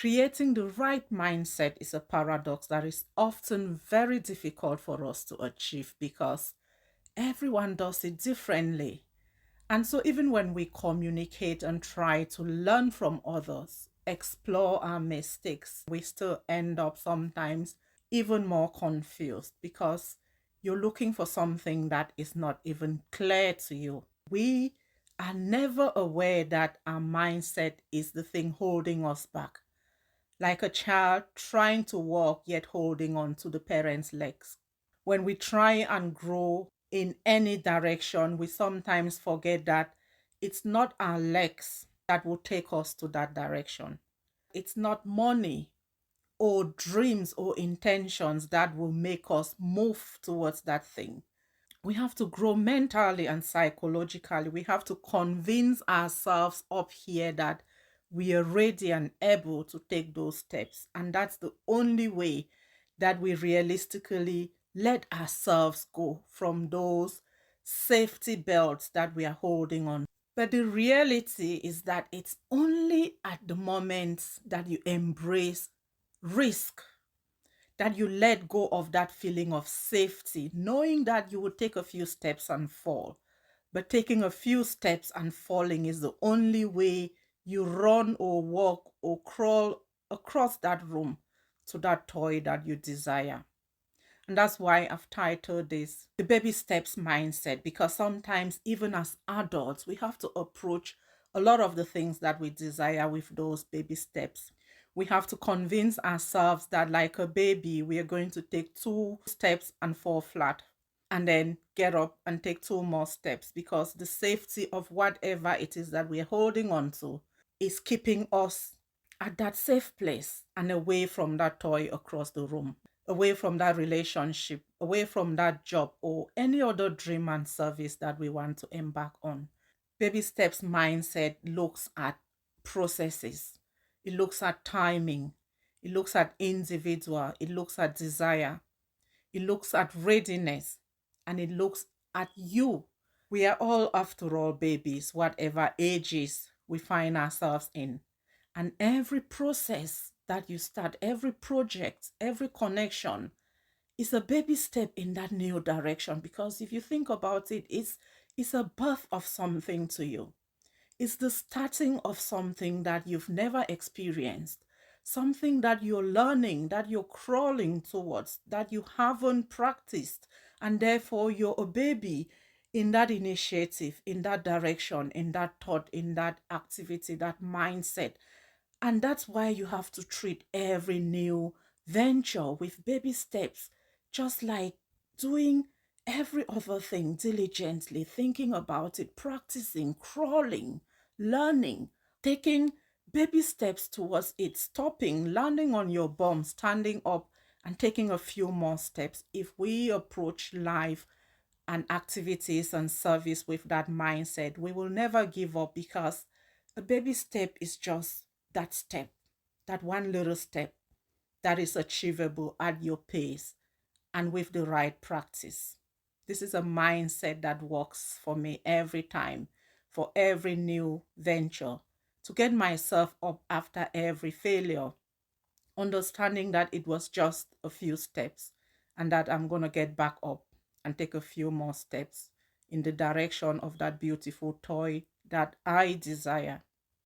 Creating the right mindset is a paradox that is often very difficult for us to achieve because everyone does it differently. And so, even when we communicate and try to learn from others, explore our mistakes, we still end up sometimes even more confused because you're looking for something that is not even clear to you. We are never aware that our mindset is the thing holding us back, like a child trying to walk yet holding on to the parent's legs. When we try and grow in any direction, we sometimes forget that it's not our legs that will take us to that direction. It's not money or dreams or intentions that will make us move towards that thing. We have to grow mentally and psychologically. We have to convince ourselves up here that we are ready and able to take those steps. And that's the only way that we realistically let ourselves go from those safety belts that we are holding on. But the reality is that it's only at the moment that you embrace risk, that you let go of that feeling of safety, knowing that you will take a few steps and fall. But taking a few steps and falling is the only way you run or walk or crawl across that room to that toy that you desire. And that's why I've titled this The Baby Steps Mindset, because sometimes, even as adults, we have to approach a lot of the things that we desire with those baby steps. We have to convince ourselves that, like a baby, we are going to take two steps and fall flat, and then get up and take two more steps, because the safety of whatever it is that we're holding on to is keeping us at that safe place and away from that toy across the room, away from that relationship, away from that job, or any other dream and service that we want to embark on. Baby steps mindset looks at processes, it looks at timing, it looks at individual, it looks at desire, it looks at readiness, and it looks at you. We are all, after all, babies, whatever ages we find ourselves in. And every process that you start, every project, every connection is a baby step in that new direction. Because if you think about it, it's a birth of something to you. It's the starting of something that you've never experienced, something that you're learning, that you're crawling towards, that you haven't practiced, and therefore you're a baby in that initiative, in that direction, in that thought, in that activity, that mindset. And that's why you have to treat every new venture with baby steps, just like doing every other thing diligently, thinking about it, practicing, crawling, learning, taking baby steps towards it, stopping, landing on your bum, standing up, and taking a few more steps. If we approach life and activities and service with that mindset, we will never give up, because a baby step is just that step, that one little step that is achievable at your pace and with the right practice. This is a mindset that works for me every time, for every new venture, to get myself up after every failure, understanding that it was just a few steps and that I'm going to get back up and take a few more steps in the direction of that beautiful toy that I desire.